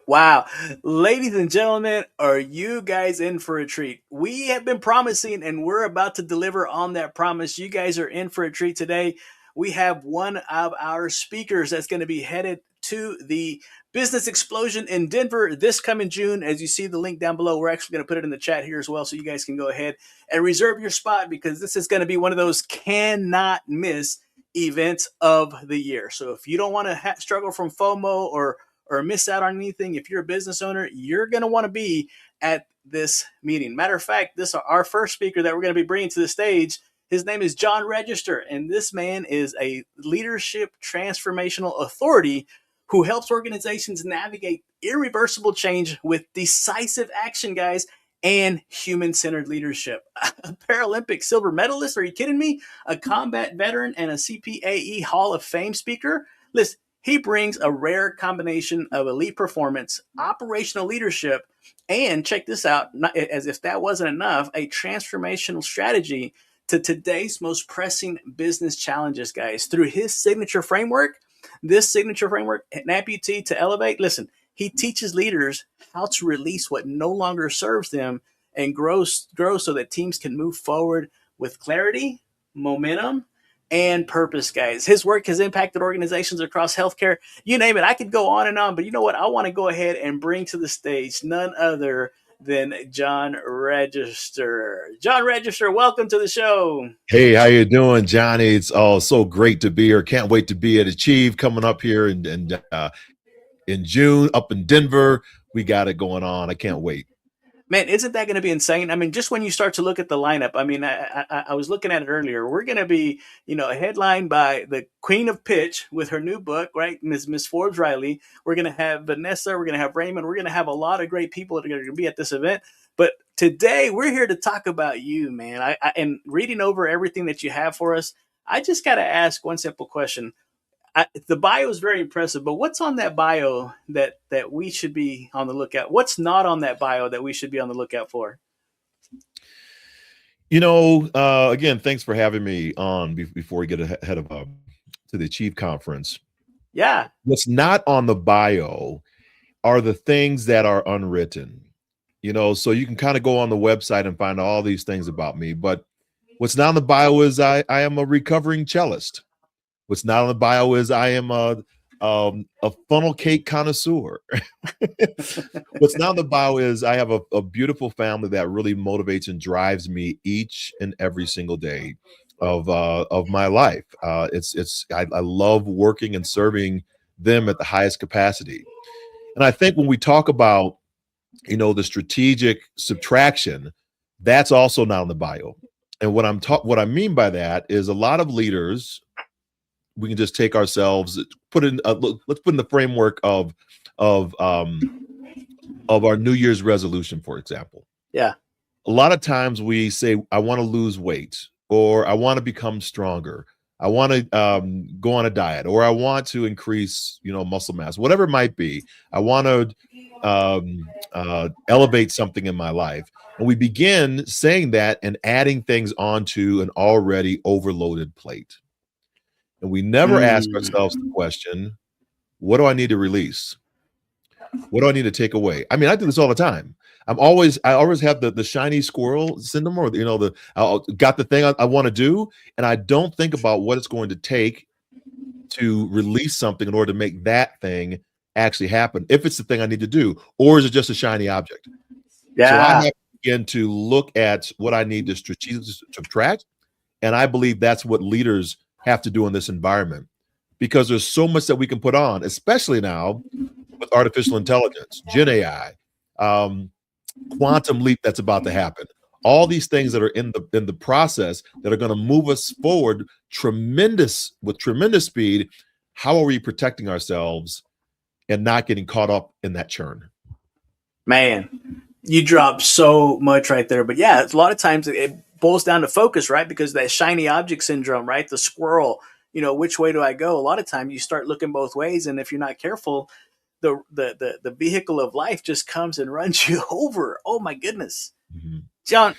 Wow. Ladies and gentlemen, are you guys in for a treat? We have been promising and we're about to deliver on that promise. You guys are in for a treat today. We have one of our speakers that's going to be headed to the Business Explosion in Denver this coming June. As you see the link down below, we're actually going to put it in the chat here as well, so you guys can go ahead and reserve your spot because this is going to be one of those cannot miss events of the year. So if you don't want to struggle from FOMO or miss out on anything, if you're a business owner, you're going to want to be at this meeting. Matter of fact, this is our first speaker that we're going to be bringing to the stage. His name is John Register, and this man is a leadership transformational authority who helps organizations navigate irreversible change with decisive action, guys, and human-centered leadership. A Paralympic silver medalist, are you kidding me? A combat veteran and a CPAE Hall of Fame speaker. Listen, he brings a rare combination of elite performance, operational leadership, and check this out, as if that wasn't enough, a transformational strategy to today's most pressing business challenges, guys. Through his signature framework, this signature framework, an amputee to elevate, listen, he teaches leaders how to release what no longer serves them and grow so that teams can move forward with clarity, momentum, and purpose, guys. His work has impacted organizations across healthcare. You name it. I could go on and on, but you know what? I want to go ahead and bring to the stage none other than John Register. John Register, welcome to the show. Hey, how you doing, Johnny? It's so great to be here. Can't wait to be at Achieve coming up here in June up in Denver. We got it going on. I can't wait. Man, isn't that going to be insane? I mean, just when you start to look at the lineup, I mean, I was looking at it earlier. We're going to be, headlined by the Queen of Pitch with her new book, right? Miss Forbes Riley. We're going to have Vanessa. We're going to have Raymond. We're going to have a lot of great people that are going to be at this event. But today, we're here to talk about you, man. And reading over everything that you have for us, I just got to ask one simple question. The bio is very impressive, but what's on that bio that we should be on the lookout? What's not on that bio that we should be on the lookout for? Again, thanks for having me on before we get ahead of to the Achieve conference. Yeah. What's not on the bio are the things that are unwritten. So you can kind of go on the website and find all these things about me, but what's not on the bio is I am a recovering cellist. What's not on the bio is I am a funnel cake connoisseur. What's not on the bio is I have a beautiful family that really motivates and drives me each and every single day of my life. I love working and serving them at the highest capacity. And I think when we talk about the strategic subtraction, that's also not on the bio. And what I mean by that is a lot of leaders, we can just take ourselves, let's put in the framework of our New Year's resolution, for example. Yeah. A lot of times we say, I want to lose weight, or I want to become stronger. I want to go on a diet, or I want to increase, muscle mass, whatever it might be. I want to elevate something in my life. And we begin saying that and adding things onto an already overloaded plate. And we never ask ourselves the question, what do I need to release? What do I need to take away? I mean, I do this all the time. I always have the shiny squirrel syndrome, or I got the thing I want to do, and I don't think about what it's going to take to release something in order to make that thing actually happen. If it's the thing I need to do, or is it just a shiny object? Yeah. So I have to begin to look at what I need to strategically subtract, and I believe that's what leaders have to do in this environment, because there's so much that we can put on, especially now with artificial intelligence, Gen AI, quantum leap that's about to happen. All these things that are in the process that are going to move us forward with tremendous speed. How are we protecting ourselves and not getting caught up in that churn? Man, you dropped so much right there. But yeah, a lot of times it boils down to focus, right? Because that shiny object syndrome, right? The squirrel, which way do I go? A lot of times you start looking both ways, and if you're not careful, the vehicle of life just comes and runs you over. Oh my goodness. Mm-hmm. John,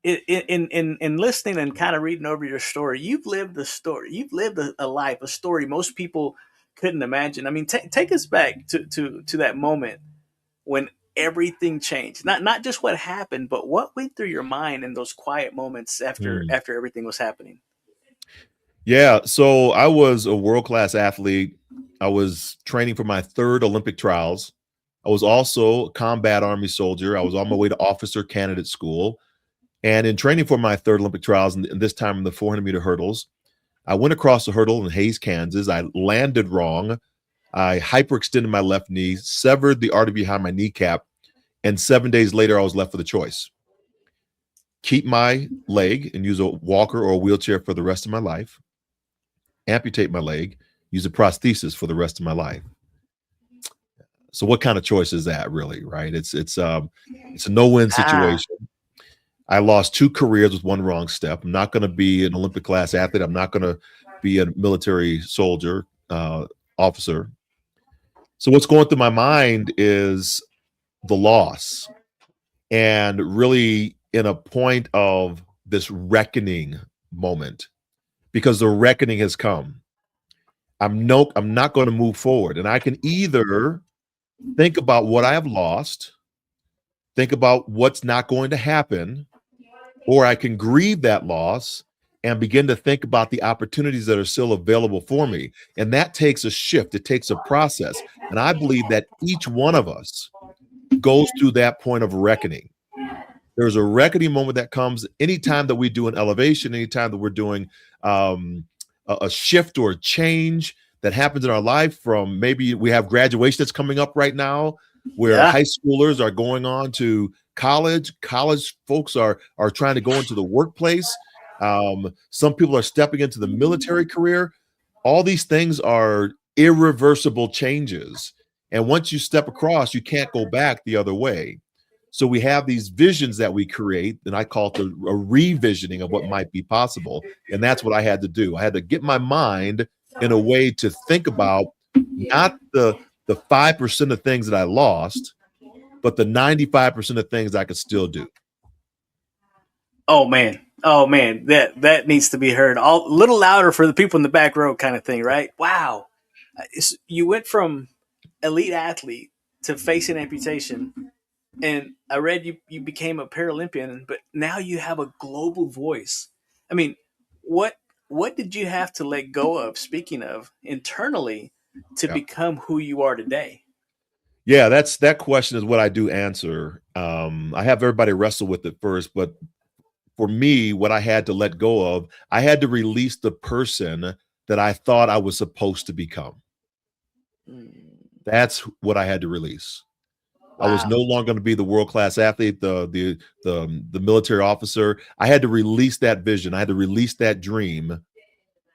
in listening and kind of reading over your story, you've lived a story. You've lived a life, a story most people couldn't imagine. I mean, take us back to that moment when everything changed. Not just what happened, but what went through your mind in those quiet moments Mm. after everything was happening. Yeah, so I was a world-class athlete. I was training for my third Olympic trials. I was also a combat Army soldier. I was on my way to officer candidate school. And in training for my third Olympic trials, and this time in the 400-meter hurdles, I went across the hurdle in Hays, Kansas. I landed wrong. I hyperextended my left knee, severed the artery behind my kneecap, and 7 days later, I was left with a choice: keep my leg and use a walker or a wheelchair for the rest of my life, amputate my leg, use a prosthesis for the rest of my life. So what kind of choice is that, really, right? It's a no-win Ah, situation. I lost 2 careers with one wrong step. I'm not going to be an Olympic class athlete. I'm not going to be a military soldier, officer. So what's going through my mind is the loss, and really in a point of this reckoning moment, because the reckoning has come. I'm not going to move forward, and I can either think about what I have lost, think about what's not going to happen, or I can grieve that loss and begin to think about the opportunities that are still available for me. And that takes a shift, it takes a process. And I believe that each one of us goes through that point of reckoning. There's a reckoning moment that comes anytime that we do an elevation, anytime that we're doing a shift or a change that happens in our life. From maybe we have graduation that's coming up right now, where yeah, high schoolers are going on to college. College folks are trying to go into the workplace. Some people are stepping into the military career. All these things are irreversible changes. And once you step across, you can't go back the other way. So we have these visions that we create, and I call it a revisioning of what might be possible. And that's what I had to do. I had to get my mind in a way to think about not the 5% of things that I lost, but the 95% of things I could still do. oh man, oh man, that needs to be heard all a little louder for the people in the back row, kind of thing, right? Wow, you went from elite athlete to facing amputation, and I read you became a Paralympian, but now you have a global voice. I mean, what what did you have to let go of? Speaking of internally, to Yeah. become who you are today. Yeah, that question is what I do answer. I have everybody wrestle with it first, but for me, what I had to let go of, I had to release the person that I thought I was supposed to become. Mm, That's what I had to release. I was wow. no longer going to be the world-class athlete, the military officer. I had to release that vision. I had to release that dream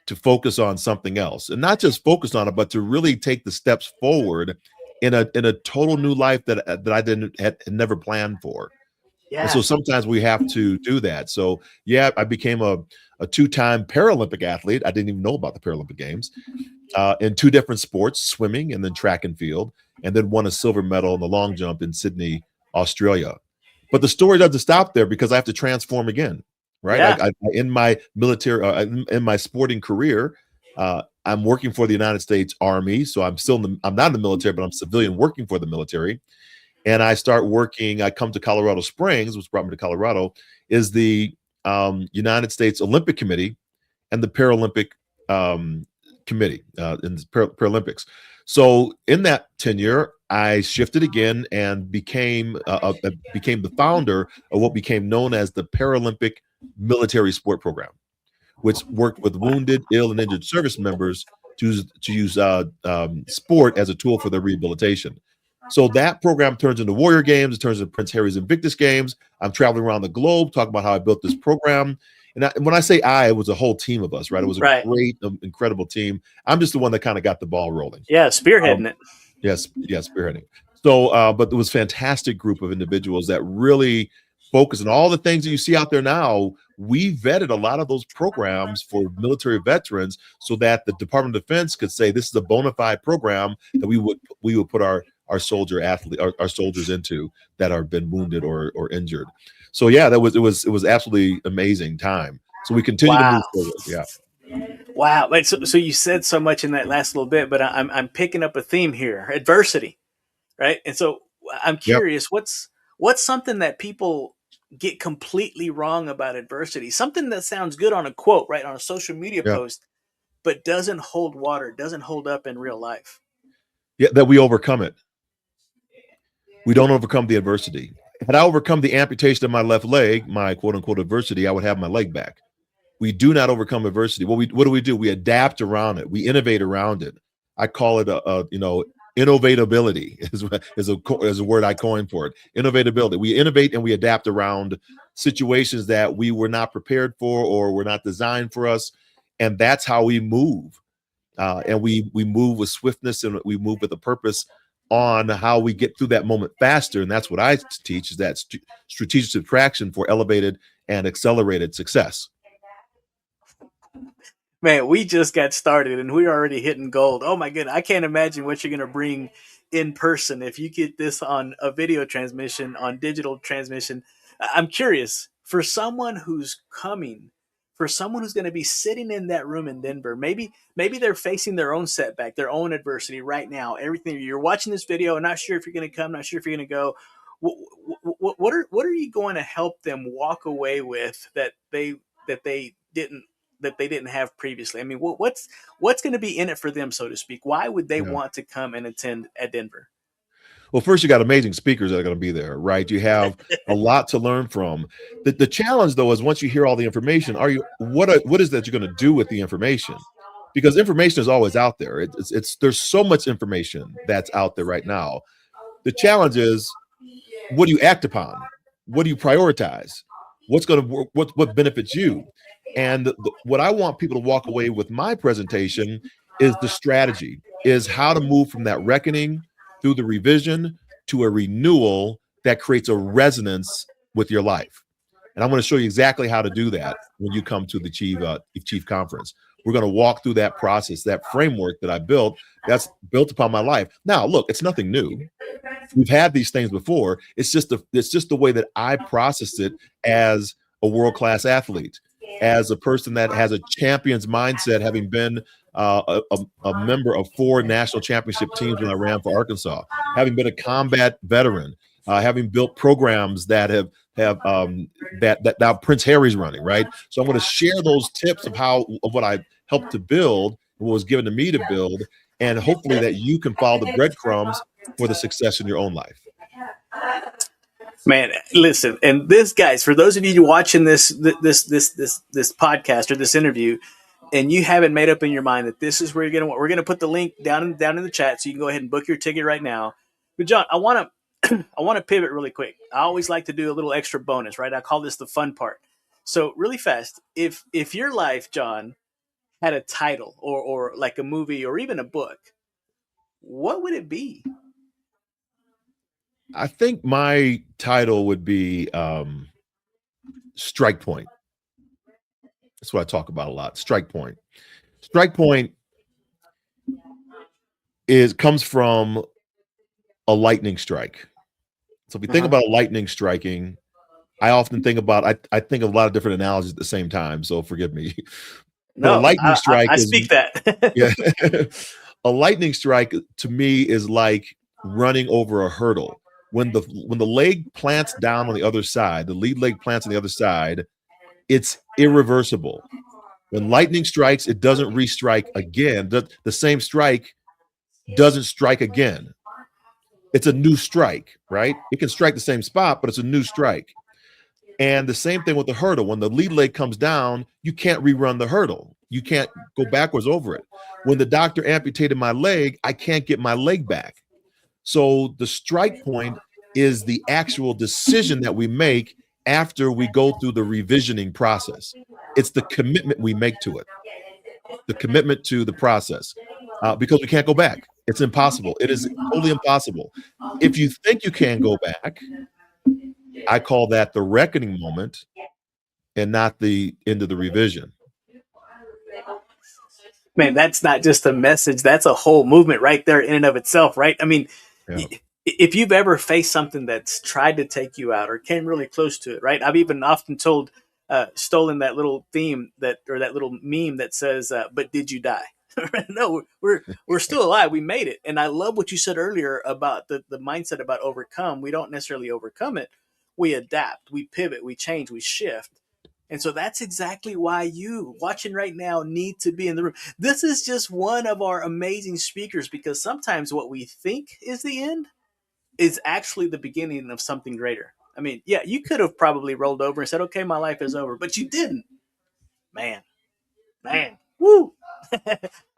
to focus on something else, and not just focus on it, but to really take the steps forward in a total new life that I didn't had never planned for. And so Yeah. sometimes we have to do that. So yeah, I became a 2-time Paralympic athlete. I didn't even know about the Paralympic Games, in 2 different sports, swimming and then track and field, and then won a silver medal in the long jump in Sydney, Australia. But the story doesn't stop there, because I have to transform again, right? Yeah. In my military, in my sporting career, I'm working for the United States Army, so I'm not in the military, but I'm civilian working for the military. And I start working. I come to Colorado Springs, which brought me to Colorado, is the United States Olympic Committee and the Paralympic committee in the Paralympics. So in that tenure, I shifted again and became the founder of what became known as the Paralympic Military Sport Program, which worked with wounded, ill, and injured service members to use sport as a tool for their rehabilitation. So that program turns into Warrior Games. It turns into Prince Harry's Invictus Games. I'm traveling around the globe talking about how I built this program. And when I say it was a whole team of us, right? It was a Right. great, incredible team. I'm just the one that kind of got the ball rolling. Yeah. Um, Spearheading it. yes, yes, spearheading. So, but it was a fantastic group of individuals that really focus on all the things that you see out there now. We vetted a lot of those programs for military veterans so that the Department of Defense could say this is a bona fide program that we would put our soldier athlete our soldiers into that have been wounded or injured. So yeah, it was absolutely amazing time. So we continue to Wow. move forward. Yeah. Wow. So you said so much in that last little bit, but I'm picking up a theme here: adversity, right? And so I'm Yep. curious, what's something that people get completely wrong about adversity? Something that sounds good on a quote, right, on a social media Yeah. post, but doesn't hold water, doesn't hold up in real life. Yeah. That we overcome it. We don't overcome the adversity. Had I overcome the amputation of my left leg, my quote unquote adversity, I would have my leg back. We do not overcome adversity. What do? We adapt around it. We innovate around it. I call it innovatability is a word I coined for it. Innovatability. We innovate and we adapt around situations that we were not prepared for or were not designed for us, and that's how we move. And we move with swiftness and we move with a purpose on how we get through that moment faster. And that's what I teach, is that strategic subtraction for elevated and accelerated success. Man, we just got started and we're already hitting gold. Oh my goodness. I can't imagine what you're going to bring in person if you get this on a video transmission, on digital transmission. I'm curious, for someone who's coming, for someone who's going to be sitting in that room in Denver, maybe they're facing their own setback, their own adversity right now. Everything, you're watching this video, not sure if you're going to come, not sure if you're going to go. What are you going to help them walk away with that they didn't have previously? I mean, what's going to be in it for them, so to speak? Why would they Yeah. want to come and attend at Denver? Well, first you got amazing speakers that are going to be there, right? You have a lot to learn from. The challenge though is once you hear all the information, what is that you're going to do with the information? Because information is always out there. There's so much information that's out there right now. The challenge is, what do you act upon? What do you prioritize? What's going to work? What benefits you? And what I want people to walk away with my presentation is the strategy, is how to move from that reckoning through the revision to a renewal that creates a resonance with your life. And I'm going to show you exactly how to do that when you come to the Chief Conference. We're going to walk through that process, that framework that I built, that's built upon my life. Now, look, it's nothing new. We've had these things before. It's just the way that I processed it as a world-class athlete, as a person that has a champion's mindset, having been a member of 4 national championship teams when I ran for Arkansas, having been a combat veteran, having built programs that have that now Prince Harry's running, right? So I'm going to share those tips of what I helped to build, what was given to me to build, and hopefully that you can follow the breadcrumbs for the success in your own life. Man, listen, and this, guys, for those of you watching this podcast or this interview, and you haven't made up in your mind that this is where we're gonna put the link down in the chat, so you can go ahead and book your ticket right now. But John, I want to pivot really quick. I always like to do a little extra bonus, right? I call this the fun part. So really fast, if your life, John, had a title or like a movie or even a book, what would it be? I think my title would be Strike Point. That's what I talk about a lot. Strike Point. Strike Point comes from a lightning strike. So if you think about lightning striking, I often think about I think of a lot of different analogies at the same time. So forgive me. But a No, lightning strike I is, speak that. yeah. A lightning strike to me is like running over a hurdle. When the leg plants down on the other side, the lead leg plants on the other side, it's irreversible. When lightning strikes, it doesn't restrike again. The same strike doesn't strike again. It's a new strike, right? It can strike the same spot, but it's a new strike. And the same thing with the hurdle. When the lead leg comes down, you can't rerun the hurdle. You can't go backwards over it. When the doctor amputated my leg, I can't get my leg back. So the strike point is the actual decision that we make after we go through the revisioning process. It's the commitment we make to it, the commitment to the process, because we can't go back. It's impossible. It is totally impossible. If you think you can go back, I call that the reckoning moment and not the end of the revision. Man, that's not just a message. That's a whole movement right there in and of itself, right? I mean, Yeah. if you've ever faced something that's tried to take you out or came really close to it, right? I've even often told stolen that little theme or that little meme that says, "But did you die?" No, we're still alive. We made it. And I love what you said earlier about the mindset about overcome. We don't necessarily overcome it. We adapt, we pivot, we change, we shift. And so that's exactly why you watching right now need to be in the room. This is just one of our amazing speakers, because sometimes what we think is the end is actually the beginning of something greater. I mean, yeah, you could have probably rolled over and said, "Okay, my life is over," but you didn't. Man, man, woo!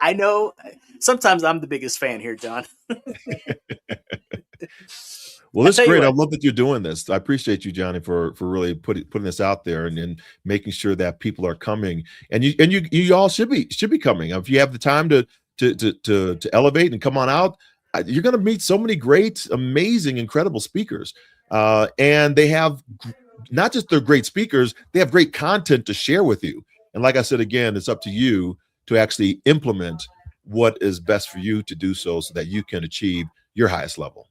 I know. Sometimes I'm the biggest fan here, John. Well, I it's tell you great. I what, love that you're doing this. I appreciate you, Johnny, for really putting this out there and making sure that people are coming. And you all should be coming. If you have the time to elevate and come on out, you're going to meet so many great, amazing, incredible speakers. And they have not just they're great speakers, they have great content to share with you. And like I said again, it's up to you to actually implement what is best for you to do so that you can achieve your highest level.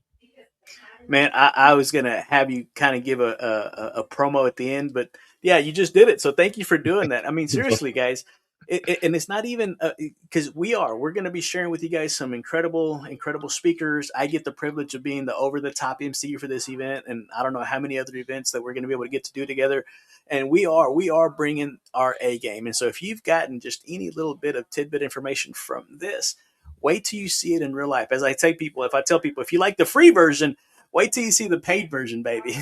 man, I was gonna have you kind of give a promo at the end, but yeah, you just did it. So thank you for doing that. I mean, seriously, guys, and it's not even because we're going to be sharing with you guys some incredible speakers. I get the privilege of being the over the top MC for this event, and I don't know how many other events that we're going to be able to get to do together. And we are bringing our A game. And so if you've gotten just any little bit of tidbit information from this, wait till you see it in real life. As I tell people, if you like the free version, wait till you see the paid version, baby.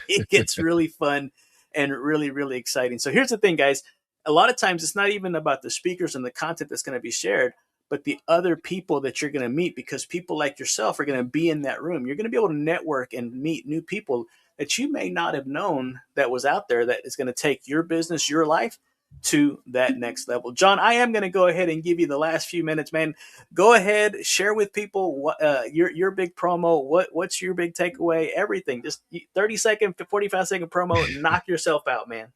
It gets really fun and really, really exciting. So here's the thing, guys. A lot of times it's not even about the speakers and the content that's going to be shared, but the other people that you're going to meet, because people like yourself are going to be in that room. You're going to be able to network and meet new people that you may not have known that was out there, that is going to take your business, your life to that next level. John, I am going to go ahead and give you the last few minutes, man. Go ahead, share with people what your big promo. What's your big takeaway? Everything. Just 30-second to 45-second promo. Knock yourself out, man.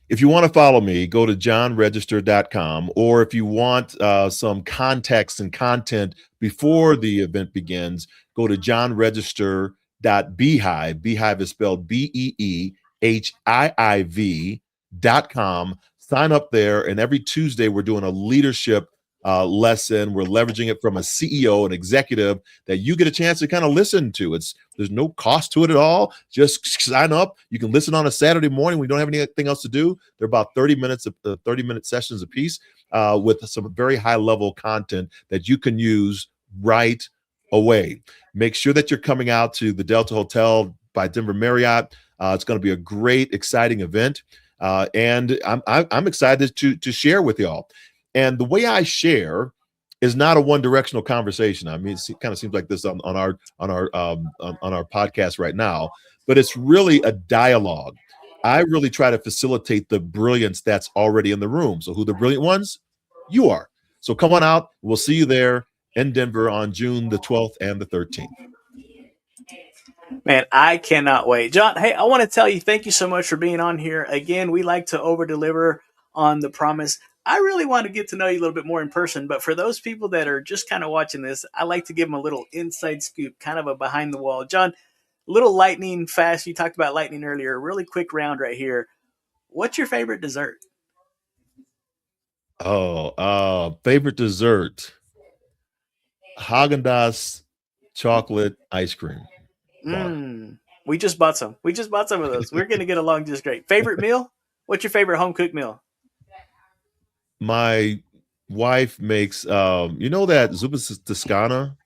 If you want to follow me, go to johnregister.com, or if you want some context and content before the event begins, go to johnregister.beehive. Beehive is spelled BEEHIIV.com. Sign up there, and every Tuesday we're doing a leadership lesson. We're leveraging it from a CEO, an executive that you get a chance to kind of listen to. There's no cost to it at all. Just sign up. You can listen on a Saturday morning when you don't have anything else to do. They're about 30-minute sessions a piece with some very high level content that you can use right away. Make sure that you're coming out to the Delta Hotel by Denver Marriott. It's going to be a great, exciting event. And I'm excited to share with y'all. And the way I share is not a one-directional conversation. I mean, it kind of seems like this on our podcast right now, but it's really a dialogue. I really try to facilitate the brilliance that's already in the room. So who the brilliant ones? You are. So come on out. We'll see you there in Denver on June the 12th and the 13th. Man, I cannot wait. John, hey, I want to tell you, thank you so much for being on here. Again, we like to over deliver on the promise. I really want to get to know you a little bit more in person, but for those people that are just kind of watching this, I like to give them a little inside scoop, kind of a behind the wall. John, little lightning fast. You talked about lightning earlier. Really quick round right here. What's your favorite dessert? Favorite dessert. Haagen-Dazs chocolate ice cream bar. We just bought some. We just bought some of those. We're going to get along just great. Favorite meal? What's your favorite home cooked meal? My wife makes you know that zuppa toscana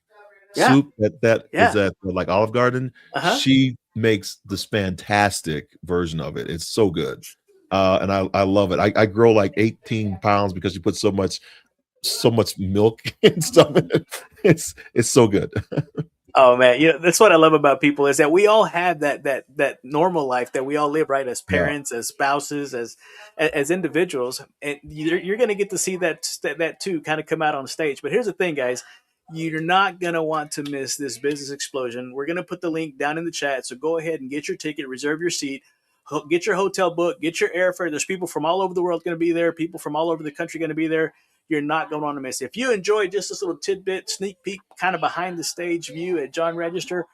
Yeah. soup that is Yeah. at like Olive Garden. Uh-huh. She makes this fantastic version of it. It's so good. And I love it. I grow like 18 pounds because she puts so much milk and stuff in it. It's so good. Oh man, that's what I love about people, is that we all have that normal life that we all live, right? As Yeah. parents, as spouses, as individuals, and you're going to get to see that too, kind of come out on stage. But here's the thing, guys. You're not going to want to miss this business explosion. We're going to put the link down in the chat. So go ahead and get your ticket, reserve your seat, get your hotel book, get your airfare. There's people from all over the world going to be there. People from all over the country going to be there. You're not going to want to miss. If you enjoyed just this little tidbit, sneak peek, kind of behind the stage view at John Register,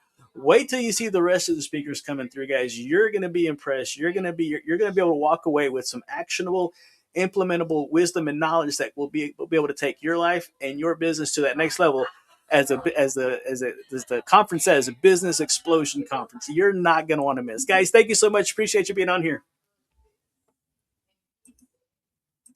Wait till you see the rest of the speakers coming through, guys. You're going to be impressed. You're going to be able to walk away with some actionable, implementable wisdom and knowledge that will be able to take your life and your business to that next level. As the conference says, a business explosion conference. You're not going to want to miss, guys. Thank you so much. Appreciate you being on here.